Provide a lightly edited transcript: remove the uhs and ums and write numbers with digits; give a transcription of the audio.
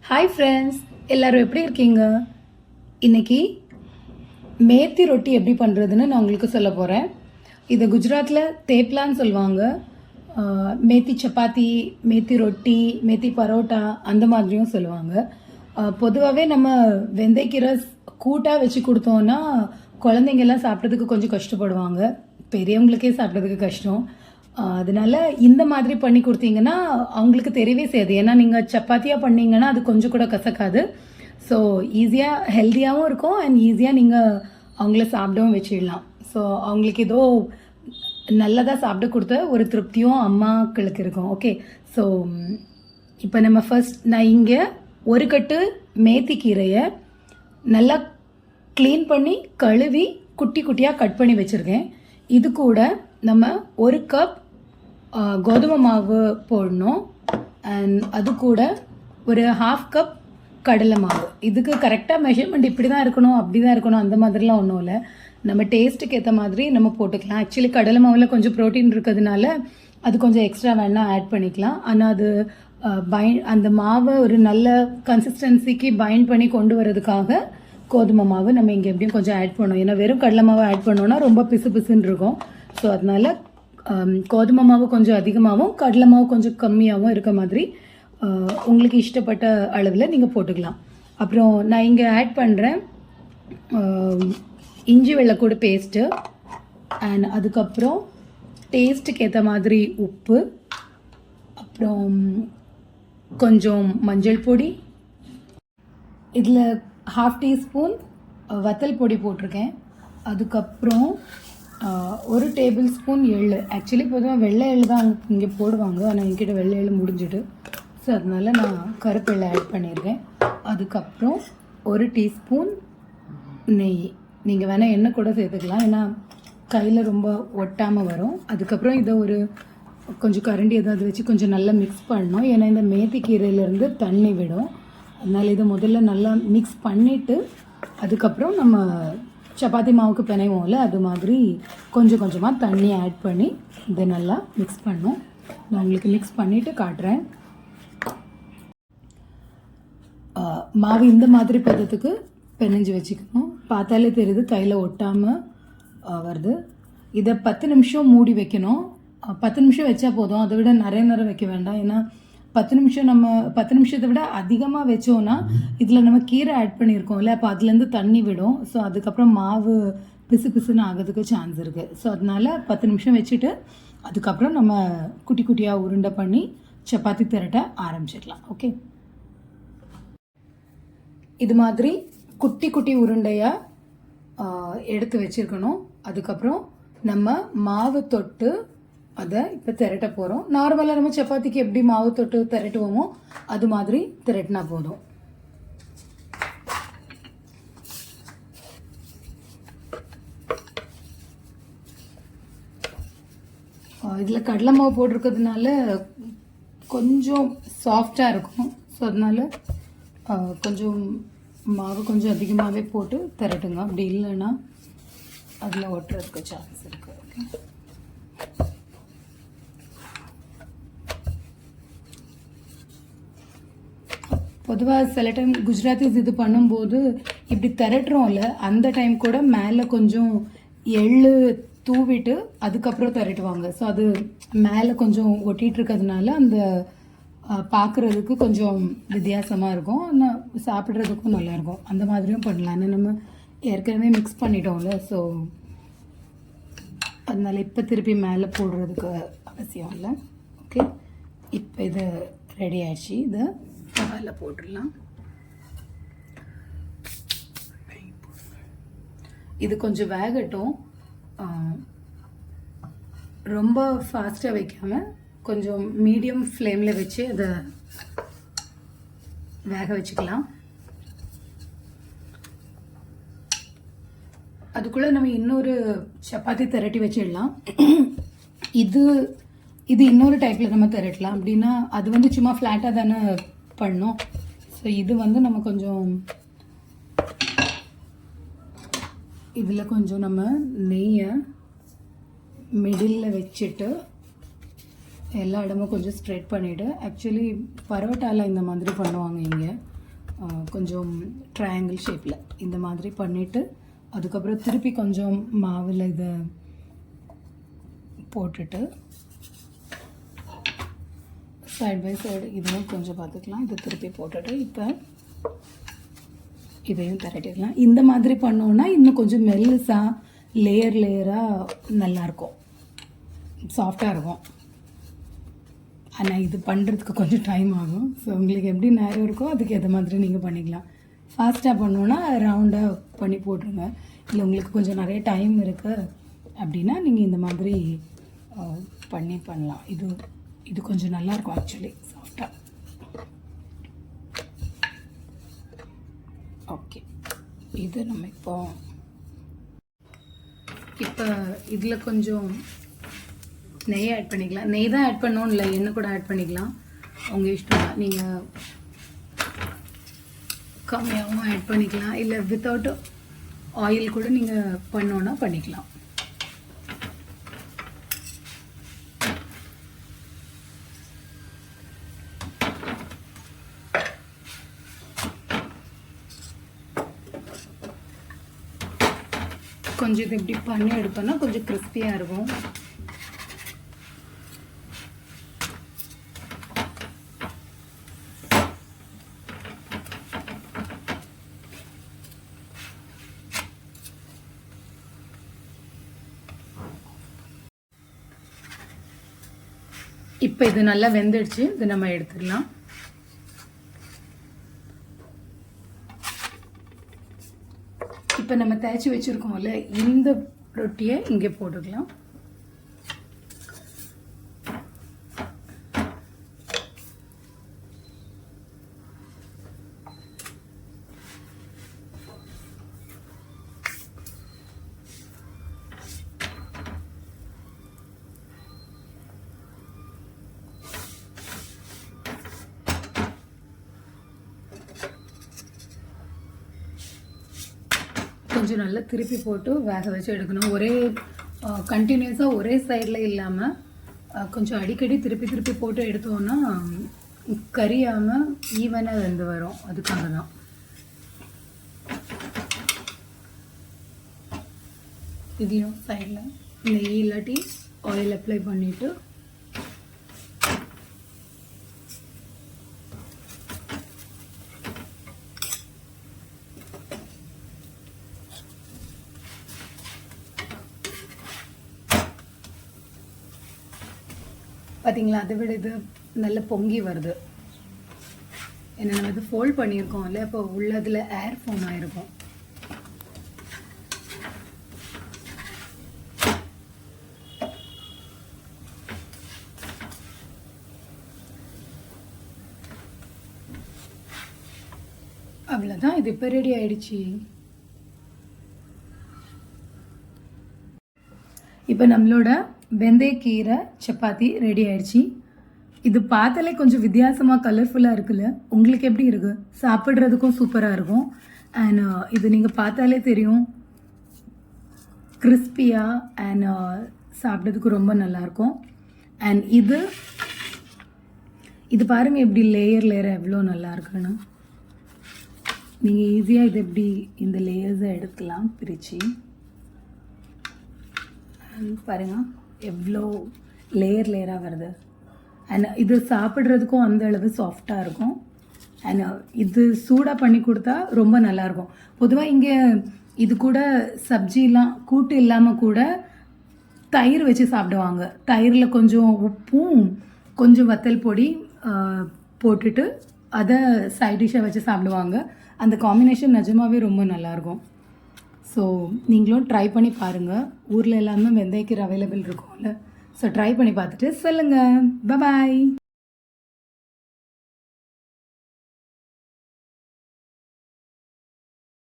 Hi friends, எல்லோரும் எப்படி இருக்கீங்க? இன்னைக்கு மேத்தி ரொட்டி எப்படி பண்ணுறதுன்னு நான் உங்களுக்கு சொல்ல போகிறேன். இதை குஜராத்தில் தேப்லான்னு சொல்லுவாங்க. மேத்தி சப்பாத்தி, மேத்தி ரொட்டி, மேத்தி பரோட்டா அந்த மாதிரியும் சொல்லுவாங்க. பொதுவாகவே நம்ம வெந்தயக்கீரை கூட்டாக வச்சு கொடுத்தோன்னா குழந்தைங்கெல்லாம் சாப்பிட்றதுக்கு கொஞ்சம் கஷ்டப்படுவாங்க, பெரியவங்களுக்கே சாப்பிட்றதுக்கு கஷ்டம். அதனால இந்த மாதிரி பண்ணி கொடுத்தீங்கன்னா அவங்களுக்கு தெரியவே செய்யாது. ஏன்னா நீங்கள் சப்பாத்தியாக பண்ணீங்கன்னா அது கொஞ்சம் கூட கசக்காது. ஸோ ஈஸியாக ஹெல்த்தியாகவும் இருக்கும் அண்ட் ஈஸியாக நீங்கள் அவங்கள சாப்பிடவும் வச்சிடலாம். ஸோ அவங்களுக்கு ஏதோ நல்லதாக சாப்பிட கொடுத்த ஒரு திருப்தியும் அம்மாக்களுக்கு இருக்கும். ஓகே, ஸோ இப்போ நம்ம நான் இங்கே ஒரு கட்டு மேத்தி கீரையை நல்லா க்ளீன் பண்ணி கழுவி குட்டி குட்டியாக கட் பண்ணி வச்சுருக்கேன். இது கூட நம்ம ஒரு கப் கோதுமை மாவு போடணும் அண்ட் அது கூட ஒரு ஹாஃப் கப் கடலை மாவு. இதுக்கு கரெக்டாக மெஷர்மெண்ட் இப்படி தான் இருக்கணும் அப்படி தான் இருக்கணும் அந்த மாதிரிலாம் ஒன்றும் இல்லை. நம்ம டேஸ்ட்டுக்கு ஏற்ற மாதிரி நம்ம போட்டுக்கலாம். ஆக்சுவலி கடலை மாவில் கொஞ்சம் ப்ரோட்டீன் இருக்கிறதுனால அது கொஞ்சம் எக்ஸ்ட்ரா வேணால் ஆட் பண்ணிக்கலாம். ஆனால் அது அந்த மாவை ஒரு நல்ல கன்சிஸ்டன்சிக்கு பைண்ட் பண்ணி கொண்டு வரதுக்காக கோதுமை மாவு நம்ம இங்கே எப்படியும் கொஞ்சம் ஆட் பண்ணோம். ஏன்னா வெறும் கடலை மாவு ஆட் பண்ணோன்னா ரொம்ப பிசு பிசுன்னு இருக்கும். ஸோ அதனால கோதுமை மாவு கொஞ்சம் அதிகமாகவும் கடலை மாவு கொஞ்சம் கம்மியாகவும் இருக்க மாதிரி உங்களுக்கு இஷ்டப்பட்ட அளவில் நீங்கள் போட்டுக்கலாம். அப்புறம் நான் இங்கே ஆட் பண்ணுறேன் இஞ்சி வெள்ளைக்கூட பேஸ்ட்டு அண்ட் அதுக்கப்புறம் டேஸ்ட்டுக்கு ஏற்ற மாதிரி உப்பு, அப்புறம் கொஞ்சம் மஞ்சள் பொடி, இதில் ஹாஃப் டீஸ்பூன் வத்தல் பொடி போட்டிருக்கேன். அதுக்கப்புறம் ஒரு டேபிள் ஸ்பூன் எள். ஆக்சுவலி பொதுவாக வெள்ளை எள் தான் இங்கே போடுவாங்க, ஆனால் என்கிட்ட வெள்ளை எள் முடிஞ்சிட்டு, ஸோ அதனால நான் கருப்பு எள்ளை ஆட் பண்ணியிருக்கேன். அதுக்கப்புறம் ஒரு டீஸ்பூன் நெய். நீங்கள் வேணால் எண்ணெய் கூட சேர்த்துக்கலாம், ஏன்னா கையில் ரொம்ப ஒட்டாமல் வரும். அதுக்கப்புறம் இதை ஒரு கொஞ்சம் கரண்டி ஏதாவது வச்சு கொஞ்சம் நல்லா மிக்ஸ் பண்ணணும். ஏன்னா இந்த மேத்தி கீரையிலேருந்து தண்ணி விடும். அதனால் இதை முதல்ல நல்லா மிக்ஸ் பண்ணிவிட்டு அதுக்கப்புறம் நம்ம சப்பாத்தி மாவுக்கு பிணைவோம்ல அது மாதிரி கொஞ்சம் கொஞ்சமாக தண்ணி ஆட் பண்ணி இதை நல்லா மிக்ஸ் பண்ணணும். நான் உங்களுக்கு மிக்ஸ் பண்ணிவிட்டு காட்டுறேன். மாவு இந்த மாதிரி பதத்துக்கு பிணைஞ்சு வச்சுக்கணும். பார்த்தாலே தெரியுது கையில் ஒட்டாமல் வருது. இதை 10 நிமிஷம் மூடி வைக்கணும். 10 நிமிஷம் வச்சா போதும், அதை விட நிறைய நேரம் வைக்க வேண்டாம். ஏன்னா 10 நிமிஷத்தை விட அதிகமாக வச்சோன்னா இதில் நம்ம கீரை ஆட் பண்ணியிருக்கோம்ல, அப்போ அதுலேருந்து தண்ணி விடும். ஸோ அதுக்கப்புறம் மாவு பிசு பிசுன்னு ஆகிறதுக்கு சான்ஸ் இருக்குது. ஸோ அதனால 10 நிமிஷம் வச்சுட்டு அதுக்கப்புறம் நம்ம குட்டி குட்டியாக உருண்டை பண்ணி சப்பாத்தி திரட்ட ஆரம்பிச்சிடலாம். ஓகே, இது மாதிரி குட்டி குட்டி உருண்டையாக எடுத்து வச்சுருக்கணும். அதுக்கப்புறம் நம்ம மாவு தொட்டு அதை இப்போ திரட்ட போகிறோம். நார்மலாக நம்ம சப்பாத்திக்கு எப்படி மாவு தொட்டு திரட்டுவோமோ அது மாதிரி திரட்டினா போதும். இதில் கடலை மாவு போட்டிருக்கிறதுனால கொஞ்சம் சாஃப்டாக இருக்கும். ஸோ அதனால கொஞ்சம் மாவு கொஞ்சம் அதிகமாகவே போட்டு திரட்டுங்க. அப்படி இல்லைன்னா அதில் ஒட்டுறதுக்கு சான்ஸ் இருக்குது. ஓகே, பொதுவாக சில டைம் குஜராத்திஸ் இது பண்ணும்போது இப்படி திரட்டுறோம்ல, அந்த டைம் கூட மேலே கொஞ்சம் எள்ளு தூவிட்டு அதுக்கப்புறம் திரட்டுவாங்க. ஸோ அது மேலே கொஞ்சம் ஒட்டிகிட்டு இருக்கிறதுனால அந்த பார்க்குறதுக்கு கொஞ்சம் வித்தியாசமாக இருக்கும், ஆனால் சாப்பிட்றதுக்கும் நல்லாயிருக்கும். அந்த மாதிரியும் பண்ணலாம். ஆனால் நம்ம ஏற்கனவே மிக்ஸ் பண்ணிட்டோம்ல, ஸோ அதனால இப்போ திருப்பி மேலே போடுறதுக்கு அவசியம் இல்லை. ஓகே, இப்போ இது ரெடி ஆயிடுச்சு. இதை தவால போட்டுடலாம். இது கொஞ்சம் வேகட்டும். ரொம்ப ஃபாஸ்ட்டாக வைக்காமல் கொஞ்சம் மீடியம் ஃப்ளேமில் வச்சு அதை வேக வச்சுக்கலாம். அதுக்குள்ளே நம்ம இன்னொரு சப்பாத்தி திரட்டி வச்சிடலாம். இது இன்னொரு டைப்பில் நம்ம திரட்டலாம். அப்படின்னா அது வந்து சும்மா ஃப்ளாட்டாக தானே பண்ணோம். ஸோ இது வந்து நம்ம கொஞ்சம் இதில் கொஞ்சம் நம்ம நெய்யை மிடில் வச்சுட்டு எல்லா இடமும் கொஞ்சம் ஸ்ப்ரெட் பண்ணிவிட்டு, ஆக்சுவலி பரோட்டாவில் இந்த மாதிரி பண்ணுவாங்க இங்கே, கொஞ்சம் ட்ரையாங்கிள் ஷேப்பில் இந்த மாதிரி பண்ணிவிட்டு அதுக்கப்புறம் திருப்பி கொஞ்சம் மாவில் இதை போட்டுட்டு சைட் பை சைடு இதையும் கொஞ்சம் பார்த்துக்கலாம். இதை திருப்பி போட்டுட்டு இப்போ இதையும் திரட்டிடலாம். இந்த மாதிரி பண்ணோன்னா இன்னும் கொஞ்சம் மெல்லிசாக லேயராக நல்லாயிருக்கும், சாஃப்டாக இருக்கும். ஆனால் இது பண்ணுறதுக்கு கொஞ்சம் டைம் ஆகும். ஸோ உங்களுக்கு எப்படி நேரம் இருக்கோ அதுக்கு ஏற்ற மாதிரி நீங்கள் பண்ணிக்கலாம். ஃபாஸ்ட்டாக பண்ணோன்னா ரவுண்டாக பண்ணி போட்டுருங்க. இல்லை உங்களுக்கு கொஞ்சம் நிறைய டைம் இருக்குது அப்படின்னா நீங்கள் இந்த மாதிரி பண்ணலாம். இது கொஞ்சம் நல்லாயிருக்கும் ஆக்சுவலி சாஃப்டாக. ஓகே, இது நம்ம இப்போ இதில் கொஞ்சம் நெய் ஆட் பண்ணிக்கலாம். நெய் தான் ஆட் பண்ணணும், இல்லை எண்ணெய் கூட ஆட் பண்ணிக்கலாம், உங்கள் இஷ்டம் தான். நீங்கள் கம்மியாகவும் ஆட் பண்ணிக்கலாம், இல்லை வித்தவுட் ஆயில் கூட நீங்கள் பண்ணோன்னா பண்ணிக்கலாம். கொஞ்சம் இது இப்படி பண்ணி எடுத்தோன்னா கொஞ்சம் கிறிஸ்பியாக இருக்கும். இப்போ இது நல்லா வெந்துடுச்சு, இது நம்ம எடுத்துடலாம். இப்போ நம்ம தேய்ச்சி வச்சுருக்கோம்ல இந்த ரொட்டியை இங்கே போட்டுக்கலாம். கொஞ்சம் நல்லா திருப்பி போட்டு வேக வச்சு எடுக்கணும். ஒரே கண்டினியூஸாக ஒரே சைடில் இல்லாமல் கொஞ்சம் அடிக்கடி திருப்பி போட்டு எடுத்தோன்னா கரியாமல் ஈவனாக வெந்து வரும். அதுக்காக தான். இதையும் சைடில் நெய் இல்லாட்டி ஆயில் அப்ளை பண்ணிவிட்டு பார்த்தீங்களா, அதை விட இது நல்ல பொங்கி வருது. ஏன்னா நம்ம இது ஃபோல்ட் பண்ணியிருக்கோம்ல, இப்போ உள்ளதில் ஏர் ஃபார்ம் ஆகிருக்கும். அவ்வளோதான், இது இப்போ ரெடி ஆயிடுச்சு. இப்போ நம்மளோட வெந்தயக்கீரை சப்பாத்தி ரெடி ஆயிடுச்சு. இது பார்த்தாலே கொஞ்சம் வித்தியாசமாக கலர்ஃபுல்லாக இருக்குல்ல, உங்களுக்கு எப்படி இருக்குது? சாப்பிட்றதுக்கும் சூப்பராக இருக்கும். அண்ட் இது நீங்கள் பார்த்தாலே தெரியும் கிறிஸ்பியாக அண்ட் சாப்பிட்றதுக்கு ரொம்ப நல்லாயிருக்கும். அண்ட் இது பாருங்கள் எப்படி லேயர் எவ்வளோ நல்லா இருக்குன்னு. நீங்கள் ஈஸியாக இது எப்படி இந்த லேயர்ஸை எடுக்கலாம் பிரித்து. பாருங்கள் எவ்வளோ லேயராக வருது. அண்ட் இது சாப்பிட்றதுக்கும் அந்த அளவு சாஃப்டாக இருக்கும். அண்ட் இது சூடாக பண்ணி கொடுத்தா ரொம்ப நல்லாயிருக்கும். பொதுவாக இங்கே இது கூட சப்ஜிலாம் கூட்டு இல்லாமல் கூட தயிர் வச்சு சாப்பிடுவாங்க. தயிரில் கொஞ்சம் உப்பும் கொஞ்சம் வத்தல் பொடி போட்டுட்டு அதை சைட் டிஷ்ஷாக வச்சு சாப்பிடுவாங்க. அந்த காம்பினேஷன் நிஜமாகவே ரொம்ப நல்லாயிருக்கும். ஸோ நீங்களும் ட்ரை பண்ணி பாருங்கள். ஊரில் எல்லாமே வெந்தயக்கீரை அவைலபிள் இருக்கும்ல, ஸோ ட்ரை பண்ணி பார்த்துட்டு சொல்லுங்கள். பாய்.